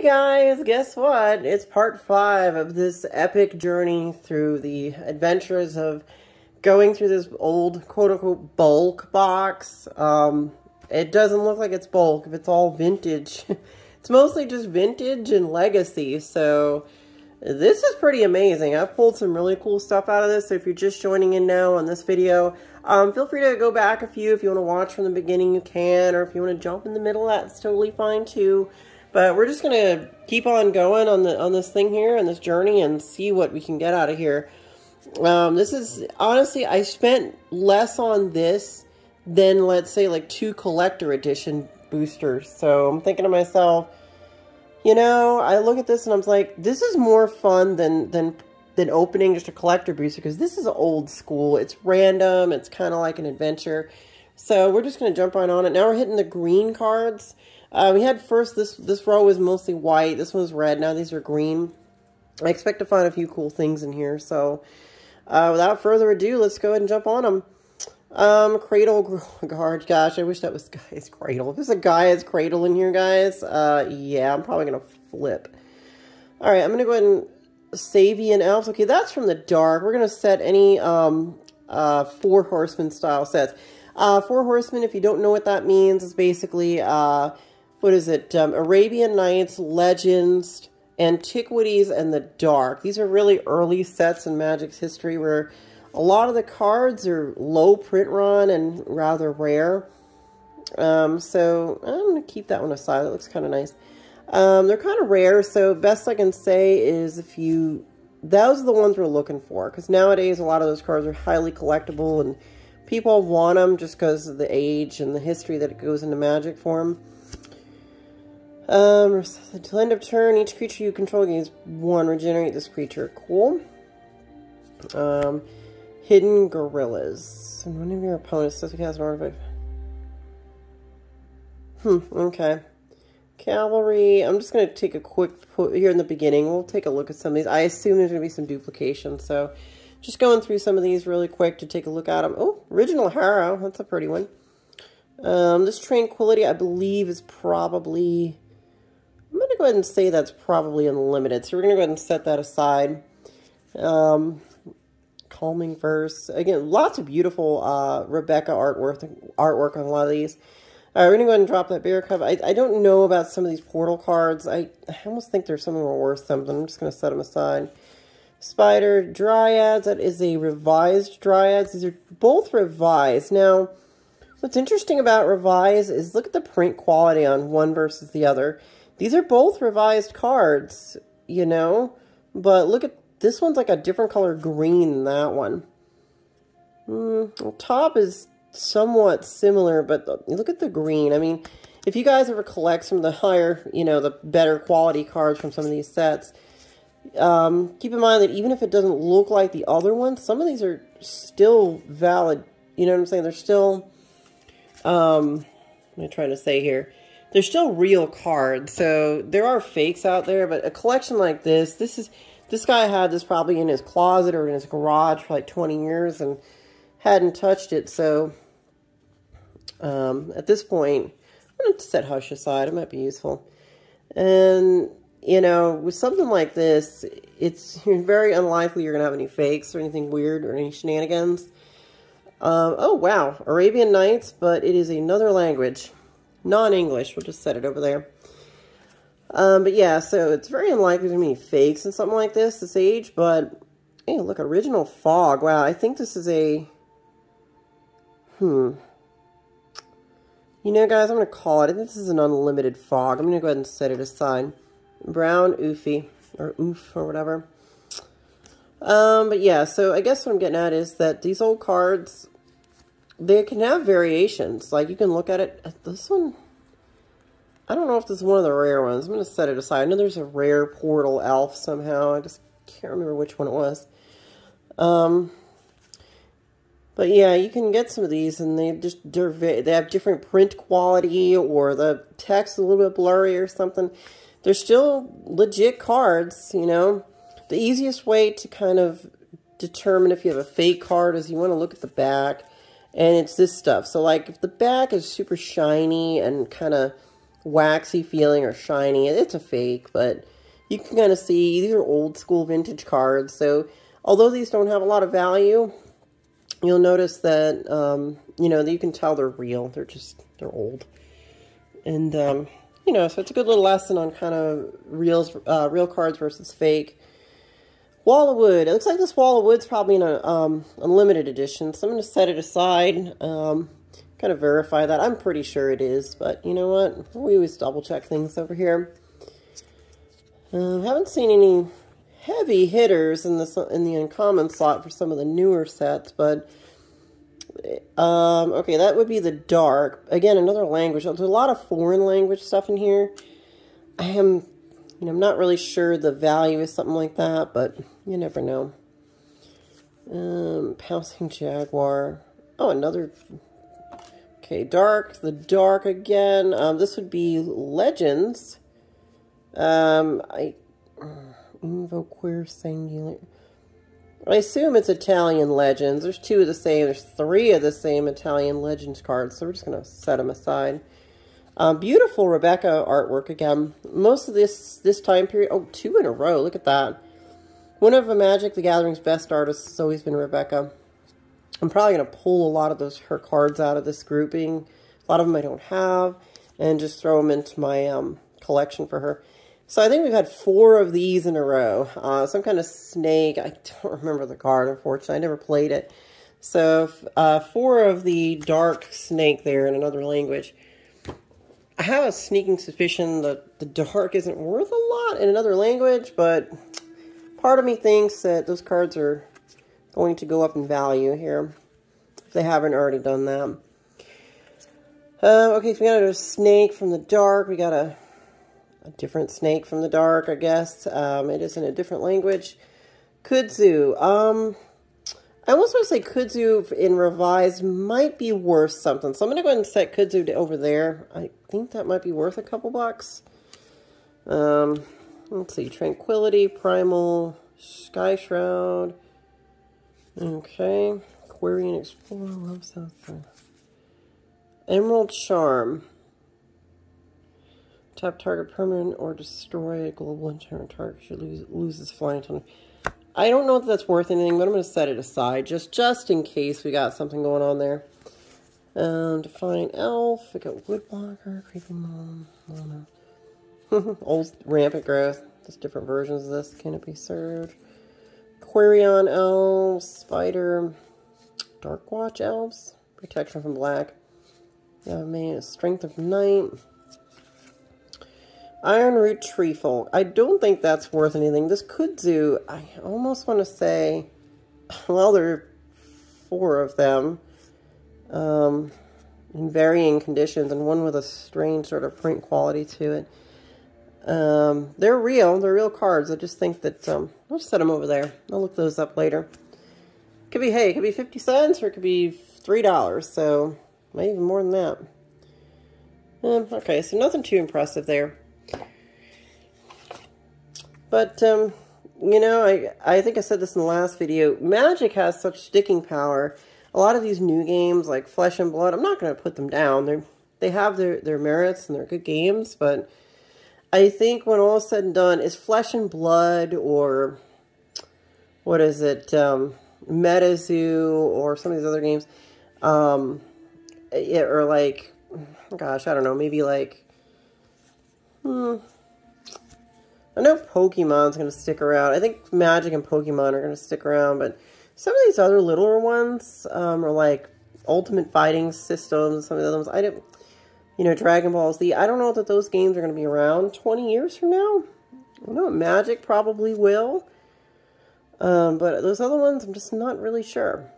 Guys, guess what? It's part 5 of this epic journey through the adventures of going through this old quote-unquote bulk box. It doesn't look like it's bulk if it's all vintage. It's mostly just vintage and legacy, so this is pretty amazing. I've pulled some really cool stuff out of this, so if you're just joining in now on this video, feel free to go back a few. If you want to watch from the beginning, you can, or if you want to jump in the middle, that's totally fine too. But we're just going to keep on going on this thing here, on this journey, and see what we can get out of here. This is, honestly, I spent less on this than, let's say, like 2 collector edition boosters. So I'm thinking to myself, you know, I look at this and I'm like, this is more fun than opening just a collector booster, because this is old school. It's random. It's kind of like an adventure. So we're just going to jump right on it. Now we're hitting the green cards. We had first, this row was mostly white. This one's red. Now these are green. I expect to find a few cool things in here. So without further ado, let's go ahead and jump on them. Cradle guard. Gosh, I wish that was Gaia's Cradle. If there's a Gaia's Cradle in here, guys, yeah, I'm probably going to flip. All right, I'm going to go ahead and Savian Elves. Okay, that's from the dark. We're going to set any 4 Horsemen style sets. 4 Horsemen, if you don't know what that means, is basically... what is it? Arabian Nights, Legends, Antiquities, and the Dark. These are really early sets in Magic's history where a lot of the cards are low print run and rather rare. So I'm going to keep that one aside. That looks kind of nice. They're kind of rare, so best I can say is those are the ones we're looking for. Because nowadays a lot of those cards are highly collectible and people want them just because of the age and the history that it goes into Magic for them. Until end of turn, each creature you control gains 1. Regenerate this creature. Cool. Hidden Gorillas. And one of your opponents does cast an artifact. Okay. Cavalry. I'm just going to take a quick put here in the beginning. We'll take a look at some of these. I assume there's going to be some duplication, so just going through some of these really quick to take a look at them. Oh, Original Harrow. That's a pretty one. This Tranquility, I believe, is probably... I'm going to go ahead and say that's probably unlimited. So we're going to go ahead and set that aside. Calming Verse. Again, lots of beautiful Rebecca artwork on a lot of these. All right, we're going to go ahead and drop that bear cover. I don't know about some of these portal cards. I almost think there's some of them are worth something. I'm just going to set them aside. Spider Dryads. That is a revised Dryads. These are both revised. Now, what's interesting about revised is look at the print quality on one versus the other. These are both revised cards, you know, but look at this one's like a different color green than that one. The top is somewhat similar, but look at the green. I mean, if you guys ever collect some of the higher, you know, the better quality cards from some of these sets, keep in mind that even if it doesn't look like the other ones, some of these are still valid. You know what I'm saying? They're still, what am I trying to say here? They're still real cards, so there are fakes out there, but a collection like this guy had this probably in his closet or in his garage for like 20 years and hadn't touched it, so at this point, I'm going to set Hush aside. It might be useful. And, you know, with something like this, it's very unlikely you're going to have any fakes or anything weird or any shenanigans. Oh, wow. Arabian Nights, but it is another language. Non-English. We'll just set it over there. But yeah, so it's very unlikely to be any fakes in something like this age, but hey, look, Original Fog. Wow, I think this is a... You know, guys, I'm going to call it. I think this is an unlimited fog. I'm going to go ahead and set it aside. Brown Oofy, or Oof, or whatever. But yeah, so I guess what I'm getting at is that these old cards... they can have variations. Like, you can look at it. This one, I don't know if this is one of the rare ones. I'm going to set it aside. I know there's a rare Portal Elf somehow. I just can't remember which one it was. But yeah, you can get some of these, and they have different print quality, or the text is a little bit blurry or something. They're still legit cards, you know. The easiest way to kind of determine if you have a fake card is you want to look at the back. And it's this stuff. So, like, if the back is super shiny and kind of waxy feeling or shiny. It's a fake, but you can kind of see these are old school vintage cards. So although these don't have a lot of value, you'll notice that, you know, you can tell they're real. They're old. And, you know, so it's a good little lesson on kind of real cards versus fake. Wall of Wood. It looks like this Wall of Wood's probably in a limited edition, so I'm going to set it aside, kind of verify that. I'm pretty sure it is, but you know what? We always double check things over here. Haven't seen any heavy hitters in the uncommon slot for some of the newer sets, but okay, that would be the dark. Again, another language. There's a lot of foreign language stuff in here. I'm not really sure the value is something like that, but you never know. Pouncing Jaguar. Oh, another. Okay, dark. The dark again. This would be Legends. Invoqueer Singular. I assume it's Italian Legends. There's two of the same. There's three of the same Italian Legends cards, so we're just going to set them aside. Beautiful Rebecca artwork again. Most of this time period. Oh, 2 in a row. Look at that. One of the Magic the Gathering's best artists has always been Rebecca. I'm probably going to pull a lot of her cards out of this grouping. A lot of them I don't have. And just throw them into my collection for her. So I think we've had 4 of these in a row. Some kind of snake. I don't remember the card, unfortunately. I never played it. So 4 of the dark snake there in another language. I have a sneaking suspicion that the dark isn't worth a lot in another language, but part of me thinks that those cards are going to go up in value here, if they haven't already done that. Okay, so we got a snake from the dark. We got a different snake from the dark, I guess. It is in a different language. Kudzu. I almost want to say Kudzu in revised might be worth something. So I'm going to go ahead and set Kudzu over there. I think that might be worth a couple bucks. Let's see. Tranquility, Primal, Sky Shroud. Okay. Aquarian Explorer, Love South. Emerald Charm. Tap target permanent or destroy a global enchantment target. Should loses flying tunnel. I don't know if that's worth anything, but I'm going to set it aside just in case we got something going on there. Define Elf. We got Woodblocker, Creeping Mom. I don't know. Old Rampant Growth. Just different versions of this. Canopy Surge. Quarion Elves. Spider. Darkwatch Elves. Protection from Black. Strength of Night. Ironroot Treefolk. I don't think that's worth anything. This Kudzu, I almost want to say, well, there are 4 of them in varying conditions, and one with a strange sort of print quality to it. They're real cards. I just think that, I'll just set them over there. I'll look those up later. Could be, hey, it could be 50 cents, or it could be $3, so maybe even more than that. Okay, so nothing too impressive there. But, you know, I think I said this in the last video. Magic has such sticking power. A lot of these new games, like Flesh and Blood, I'm not going to put them down. They have their merits and they're good games. But I think when all is said and done, is Flesh and Blood or, what is it, MetaZoo or some of these other games, or like, gosh, I don't know, maybe like, I know Pokemon's going to stick around. I think Magic and Pokemon are going to stick around, but some of these other littler ones are like Ultimate Fighting Systems, some of the other ones. I don't, you know, Dragon Ball Z. I don't know that those games are going to be around 20 years from now. I know Magic probably will, but those other ones, I'm just not really sure.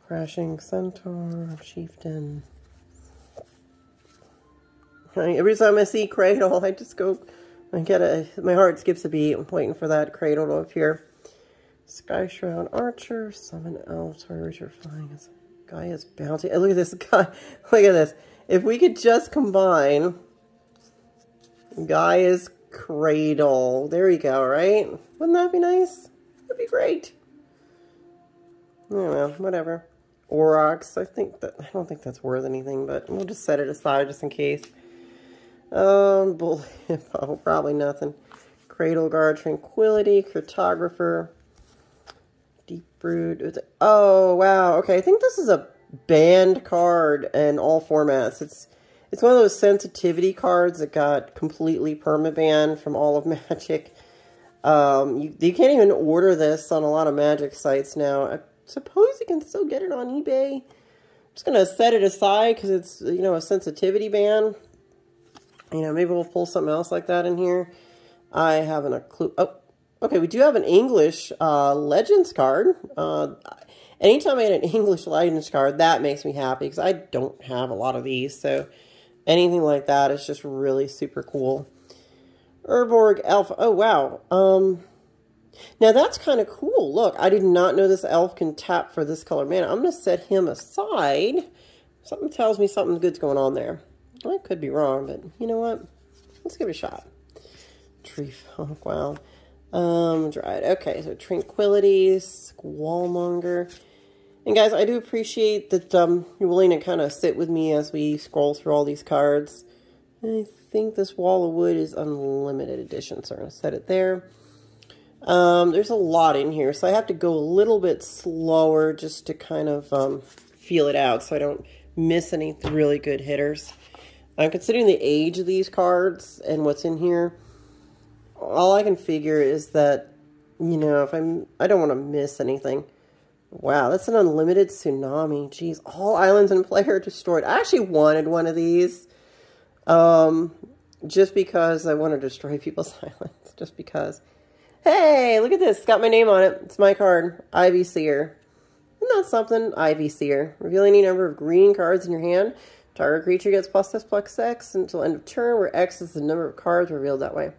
Crashing Centaur, Chieftain. Every time I see Cradle, I just go, my heart skips a beat. I'm waiting for that Cradle to appear. Sky Shroud Archer, Summon Elf, Richard Flying. Gaia's Bounty. Look at this guy. Look at this. If we could just combine Gaia's Cradle. There you go, right? Wouldn't that be nice? That'd be great. I don't know, whatever. Aurochs. I don't think that's worth anything, but we'll just set it aside just in case. Bull Hippo, probably nothing. Cradle Guard, Tranquility, Cartographer, Deep Root. Oh, wow. Okay, I think this is a banned card in all formats. It's one of those sensitivity cards that got completely permabanned from all of Magic. You can't even order this on a lot of Magic sites now. I suppose you can still get it on eBay. I'm just going to set it aside because it's, you know, a sensitivity ban. You know, maybe we'll pull something else like that in here. I haven't a clue. Oh, okay, we do have an English Legends card. Anytime I get an English Legends card, that makes me happy because I don't have a lot of these. So anything like that is just really super cool. Urborg Elf. Oh, wow. Now that's kind of cool. Look, I did not know this elf can tap for this color mana. I'm going to set him aside. Something tells me something good's going on there. I could be wrong, but you know what? Let's give it a shot. Tree Folk, wow. Dryad. Okay, so Tranquility, Squallmonger. And guys, I do appreciate that you're willing to kind of sit with me as we scroll through all these cards. I think this Wall of Wood is unlimited edition, so I'm going to set it there. There's a lot in here, so I have to go a little bit slower just to kind of feel it out so I don't miss any really good hitters. Considering the age of these cards and what's in here, all I can figure is that, you know, if I don't want to miss anything. Wow, that's an unlimited Tsunami. Jeez, all islands and player destroyed. I actually wanted one of these. Just because I want to destroy people's islands. Just because. Hey, look at this. It's got my name on it. It's my card. Ivy Seer. Isn't that something? Ivy Seer. Reveal any number of green cards in your hand. Target creature gets +X until end of turn, where X is the number of cards revealed that way.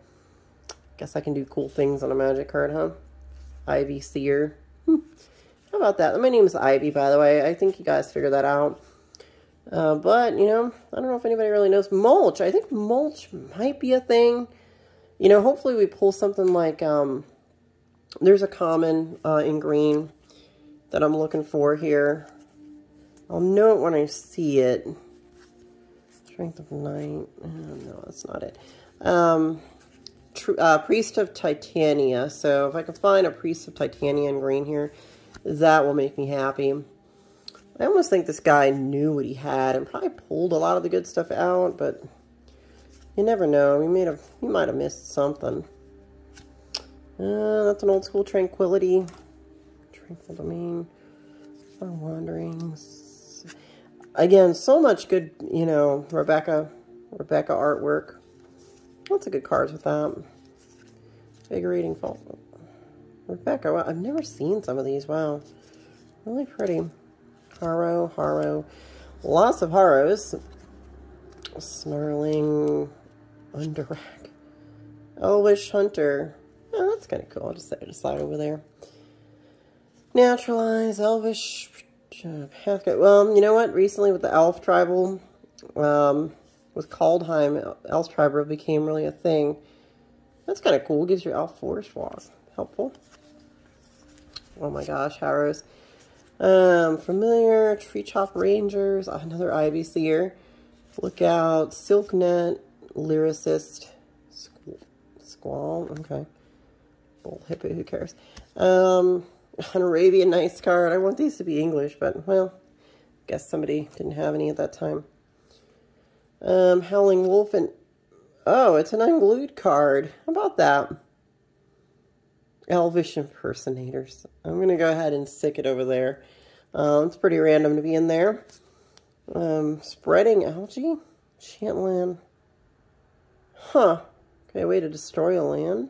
Guess I can do cool things on a Magic card, huh? Ivy Seer. How about that? My name is Ivy, by the way. I think you guys figured that out. But, you know, I don't know if anybody really knows. Mulch. I think mulch might be a thing. You know, hopefully we pull something like, there's a common in green that I'm looking for here. I'll know it when I see it. Strength of 9. No, that's not it. Priest of Titania. So if I can find a Priest of Titania in green here, that will make me happy. I almost think this guy knew what he had and probably pulled a lot of the good stuff out, but you never know. He might have missed something. That's an old school Tranquility. Tranquil Domain. Far Wanderings. Again, so much good, you know, Rebecca artwork. Lots of good cards with that. Invigorating Fault. Rebecca, wow, I've never seen some of these. Wow. Really pretty. Harrow. Lots of Harrows. Snarling. Underrack. Elvish Hunter. Oh, that's kind of cool. I'll just set it aside over there. Naturalize. Elvish. Pathguide. Well, you know what? Recently with the Elf Tribal, with Kaldheim, Elf Tribal became really a thing. That's kind of cool. Gives you Elf Forest Walk. Helpful. Oh my gosh, Harrows. Familiar, Tree Chop Rangers, another Ivy Seer. Lookout, Silknet, Lyricist, Squall, okay. Bull Hippo, who cares? An Arabian Nights card. I want these to be English, but, well, guess somebody didn't have any at that time. Howling Wolf and... Oh, it's an unglued card. How about that? Elvish Impersonators. I'm going to go ahead and stick it over there. It's pretty random to be in there. Spreading Algae? Chantland. Huh. Okay, way to destroy a land.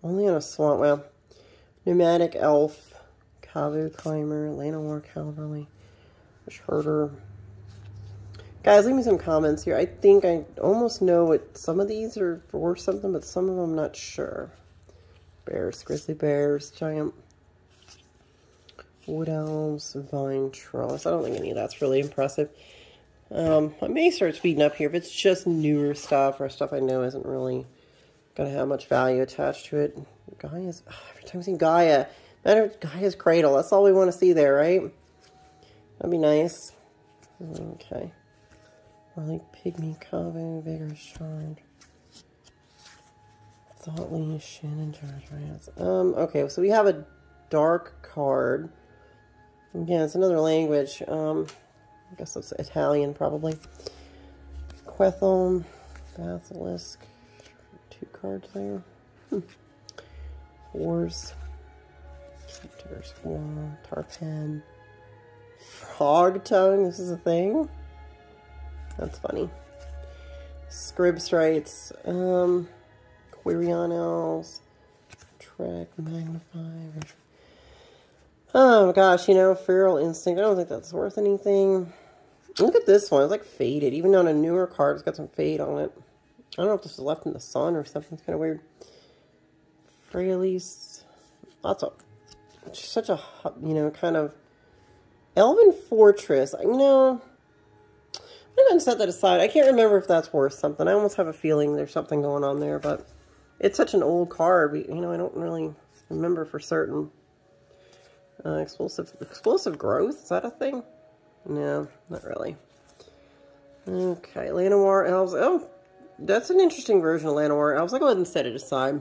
Only in a swamp. Well, Pneumatic Elf. Kavu Climber. Llanowar Cavalry. Herder. Guys, leave me some comments here. I think I almost know what some of these are for something, but some of them I'm not sure. Bears, Grizzly Bears, Giant Wood Elves, Vine Trellis. I don't think any of that's really impressive. I may start speeding up here if it's just newer stuff or stuff I know isn't really going to have much value attached to it. Gaia's, every time I see Gaia, matter of Gaia's Cradle, that's all we want to see there, right? That'd be nice. Okay. I like Pygmy, Kavo, Vigorous Charge. Thoughtly, Shannon, Charge. Okay, so we have a dark card. Yeah, it's another language. I guess it's Italian, probably. Quethel, Basilisk. 2 cards there. Horse. Tarpan. Frog Tongue. This is a thing. That's funny. Scribstrites. Quirion Elves. Trek. Magnify. Oh gosh, you know, Feral Instinct. I don't think that's worth anything. Look at this one. It's like faded. Even on a newer card, it's got some fade on it. I don't know if this is left in the sun or something. It's kind of weird. Fraley's. Lots of... Such a, you know, kind of... Elven Fortress. You know... I'm going to set that aside. I can't remember if that's worth something. I almost have a feeling there's something going on there, but... It's such an old card. You know, I don't really remember for certain. Explosive Growth? Is that a thing? No, not really. Okay, Llanowar Elves. Oh, that's an interesting version of Llanowar Elves. I'll go ahead and set it aside.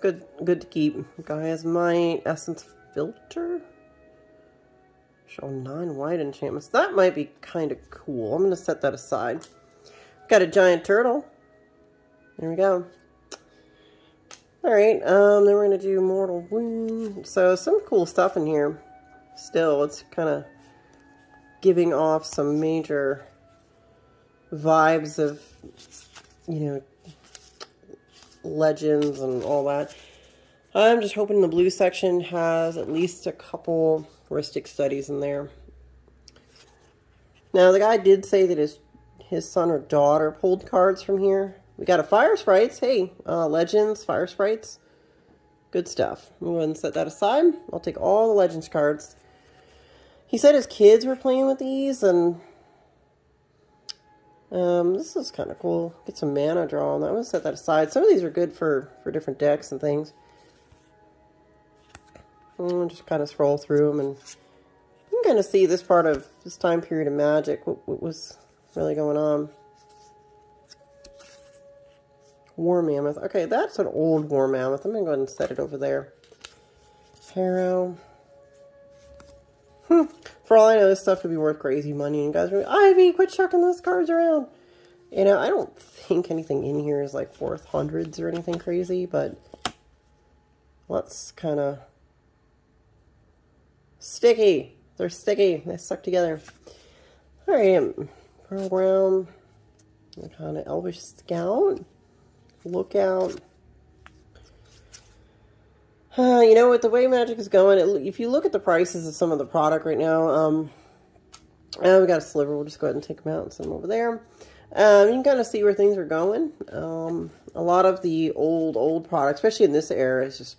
Good to keep. Gaia's Might, Essence Filter. Show 9 white enchantments. That might be kind of cool. I'm going to set that aside. Got a giant turtle. There we go. Alright, then we're going to do Mortal Wound. So, some cool stuff in here. Still, it's kind of giving off some major vibes of, you know, legends and all that. I'm just hoping the blue section has at least a couple Rhystic Studies in there. Now, the guy did say that his son or daughter pulled cards from here. We got a Fire Sprites. Hey, Legends, Fire Sprites. Good stuff. We'll go ahead and set that aside. I'll take all the Legends cards. He said his kids were playing with these, and this is kind of cool. Get some mana draw on that. I'm going to set that aside. Some of these are good for different decks and things. I'll just kind of scroll through them, and you can kind of see this part of this time period of Magic, what was really going on. War Mammoth. Okay, that's an old War Mammoth. I'm going to go ahead and set it over there. Harrow. For all I know, this stuff could be worth crazy money. And guys are like, Ivy, quit chucking those cards around. You know, I don't think anything in here is like worth hundreds or anything crazy, but let's kind of... Sticky. They're sticky. They stuck together. Alright. Pearl Brown. Kind of Elvish Scout. Lookout. You know, with the way Magic is going, if you look at the prices of some of the product right now, we got a sliver. We'll just go ahead and take them out and send them over there. You can kind of see where things are going. A lot of the old product, especially in this era, is just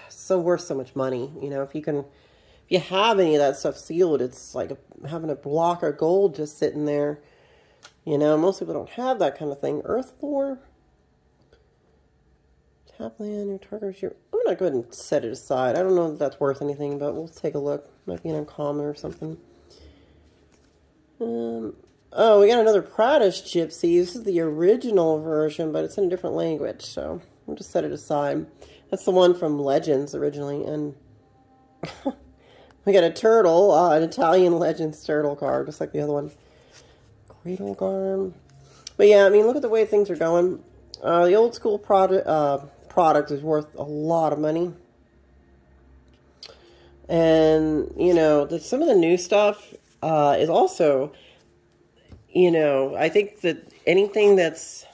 so worth so much money. You know, if you have any of that stuff sealed, it's like having a block of gold just sitting there. You know, most people don't have that kind of thing. Earthlore. Tapland, your target. I'm going to go ahead and set it aside. I don't know if that's worth anything, but we'll take a look. Might be an uncommon or something. Oh, we got another Pradesh Gypsy. This is the original version, but it's in a different language, so we'll just set it aside. That's the one from Legends originally, and we got a turtle, an Italian Legends turtle card, just like the other one. Cradle Garm. But yeah, I mean, look at the way things are going. The old school product is worth a lot of money. And, you know, some of the new stuff is also, you know, I think that anything that's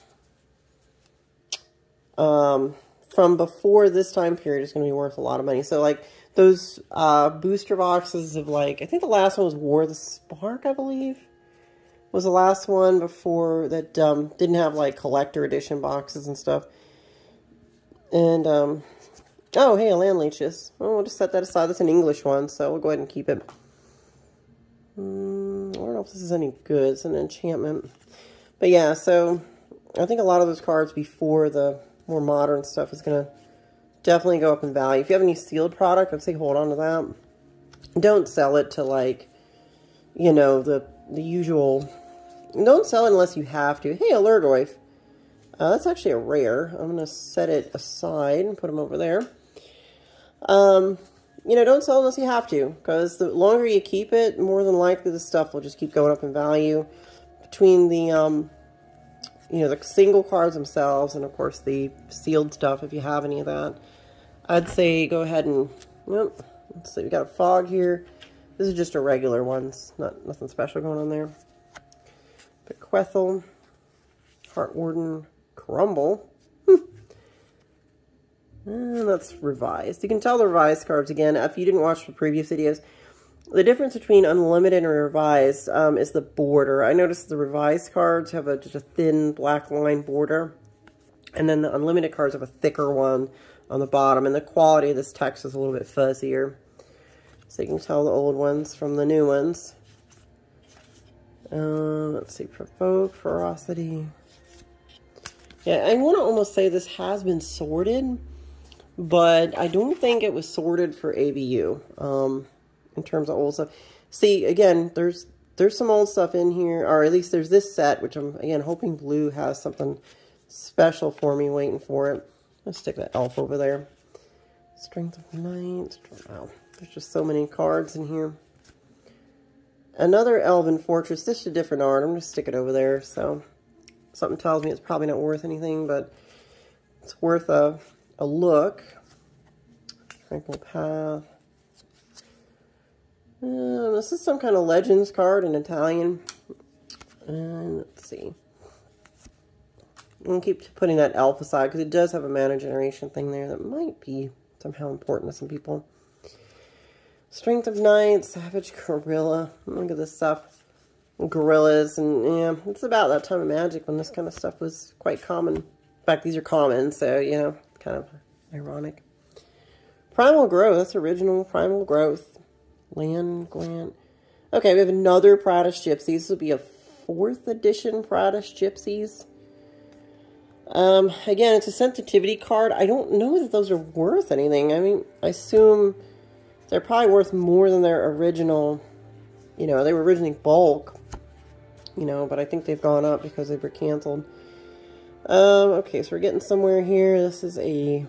from before this time period is going to be worth a lot of money. So, like, those booster boxes of, like, I think the last one was War of the Spark, I believe, was the last one before that didn't have, like, collector edition boxes and stuff. And, oh, hey, a Land Leeches. Oh, we'll just set that aside. That's an English one, so we'll go ahead and keep it. I don't know if this is any good. It's an enchantment. But yeah, so I think a lot of those cards before the more modern stuff is going to definitely go up in value. If you have any sealed product, I'd say hold on to that. Don't sell it to, like, you know, the usual. Don't sell it unless you have to. Hey, a Lurgoyf. That's actually a rare. I'm going to set it aside and put them over there. You know, don't sell unless you have to, because the longer you keep it, more than likely the stuff will just keep going up in value. Between the, you know, the single cards themselves and, of course, the sealed stuff, if you have any of that, I'd say go ahead and, well, let's see, we got a Fog here. This is just a regular one. Nothing special going on there. Bequethel, Heartwarden, Crumble. And that's revised. You can tell the revised cards again. If you didn't watch the previous videos, the difference between unlimited and revised is the border. I noticed the revised cards have just a thin black line border, and then the unlimited cards have a thicker one on the bottom, and the quality of this text is a little bit fuzzier. So you can tell the old ones from the new ones. Let's see, Provoke, Ferocity. Yeah, I want to almost say this has been sorted, but I don't think it was sorted for ABU in terms of old stuff. See, again, there's some old stuff in here, or at least there's this set, which I'm, again, hoping Blue has something special for me waiting for it. Let's stick that elf over there. Strength of Knights. Wow, there's just so many cards in here. Another Elven Fortress. This is a different art. I'm going to stick it over there, so something tells me it's probably not worth anything, but it's worth a look. Tranquil Path. This is some kind of Legends card in Italian. And let's see. I'm going to keep putting that elf aside because it does have a mana generation thing there that might be somehow important to some people. Strength of Knights, Savage Gorilla. Look at this stuff. Gorillas, and yeah, it's about that time of Magic when this kind of stuff was quite common. In fact, these are common, so, you know, kind of ironic. Primal Growth, that's original Primal Growth. Land Grant. Okay, we have another Pradesh Gypsies. This will be a 4th edition Pradesh Gypsies. Again, it's a sensitivity card. I don't know that those are worth anything. I mean, I assume they're probably worth more than their original, you know, they were originally bulk, you know, but I think they've gone up because they were canceled. Okay, so we're getting somewhere here. This is a,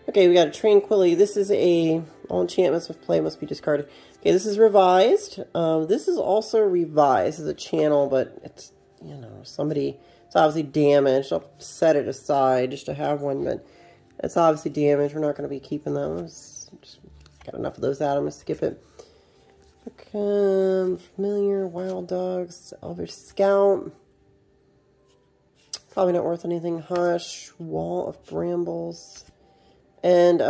okay, we got a Tranquility. This is a, all enchantments with play must be discarded. Okay, this is revised. This is also revised as a channel, but it's, you know, somebody, it's obviously damaged. I'll set it aside just to have one, but it's obviously damaged. We're not going to be keeping those. Just got enough of those out. I'm going to skip it. Okay, Familiar, Wild Dogs, Elvish Scout. Probably not worth anything. Hush, Wall of Brambles. And,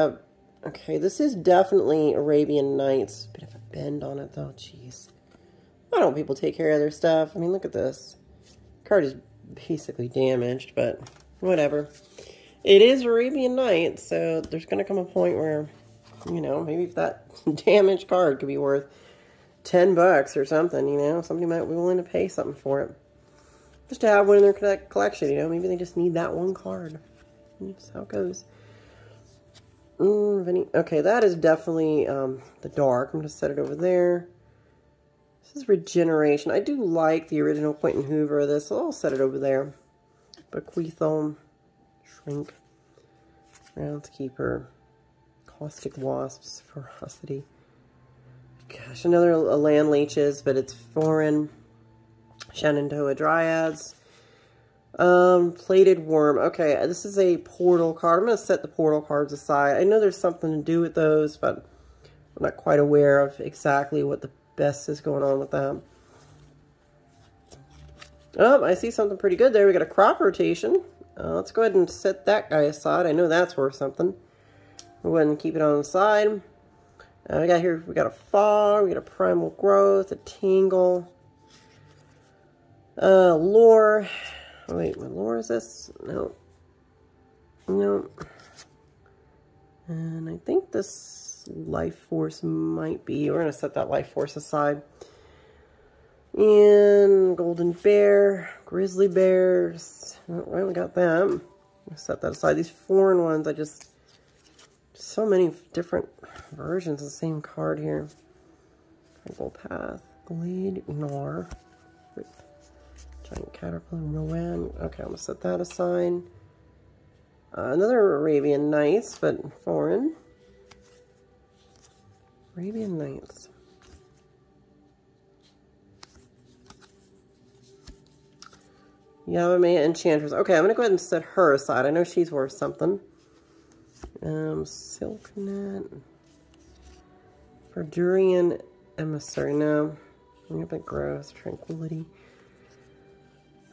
okay, this is definitely Arabian Nights. Bit of a bend on it, though. Jeez. Why don't people take care of their stuff? I mean, look at this. Card is basically damaged, but whatever. It is Arabian Nights, so there's going to come a point where, you know, maybe if that damaged card could be worth $10 or something, you know, somebody might be willing to pay something for it. Just to have one in their collection, you know, maybe they just need that one card. That's how it goes. Okay, that is definitely the dark. I'm going to set it over there. This is Regeneration. I do like the original Quentin Hoover of this, so I'll set it over there. Bequethel, Shrink, Groundskeeper, Caustic Wasps, Ferocity. Gosh, another Land Leeches, but it's foreign. Shenandoah Dryads. Plated Worm. Okay, this is a portal card. I'm going to set the portal cards aside. I know there's something to do with those, but I'm not quite aware of exactly what the best is going on with that. Oh, I see something pretty good there. We got a Crop Rotation. Let's go ahead and set that guy aside. I know that's worth something. We'll go ahead and keep it on the side. We got here, we got a Fog, we got a Primal Growth, a Tingle, Lore. Oh, wait, what lore is this? No. No. And I think this Life Force might be. We're going to set that Life Force aside. And Golden Bear, Grizzly Bears. Oh, right, we got them. I'll set that aside. These foreign ones, I just... So many different versions of the same card here. Tranquil Path, Glade Nor, Giant Caterpillar, Rowan. Okay, I'm gonna set that aside. Another Arabian Nights, but foreign. Arabian Nights. Yavimaya Enchantress. Okay, I'm gonna go ahead and set her aside. I know she's worth something. Silknet. Verdurian Emissary. No. I'm gonna put Growth, Tranquility.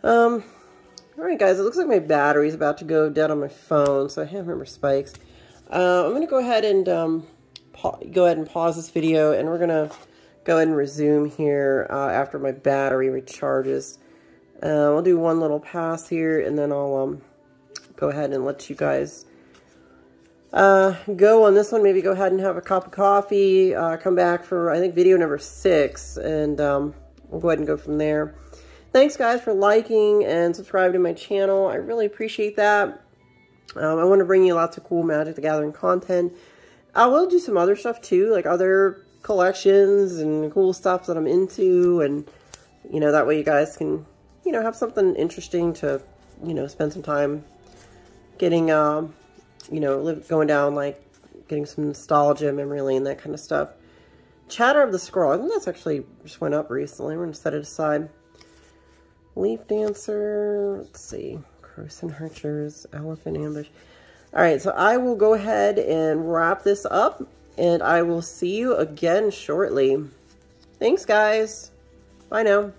Alright guys, it looks like my battery's about to go dead on my phone, so I have remember spikes. I'm gonna go ahead and pause this video, and we're gonna go ahead and resume here after my battery recharges. I'll do one little pass here, and then I'll go ahead and let you guys go on this one. Maybe go ahead and have a cup of coffee, come back for, I think, video number 6, and we'll go ahead and go from there. Thanks, guys, for liking and subscribing to my channel. I really appreciate that. I want to bring you lots of cool Magic the Gathering content. I will do some other stuff, too, like other collections and cool stuff that I'm into, and, you know, that way you guys can, you know, have something interesting to, you know, spend some time getting, you know, going down, like, getting some nostalgia, memory lane, that kind of stuff. Chatter of the Scroll. I think that's actually just went up recently. We're going to set it aside. Leaf Dancer. Let's see. Croson Archers. Elephant Ambush. Alright, so I will go ahead and wrap this up, and I will see you again shortly. Thanks, guys. Bye now.